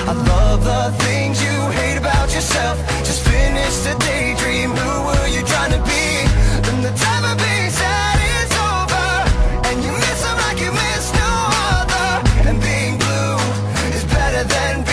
I love the things you hate about yourself. Just finish the daydream. Who were you trying to be? Then the time of being sad is over, and you miss them like you miss no other. And being blue is better than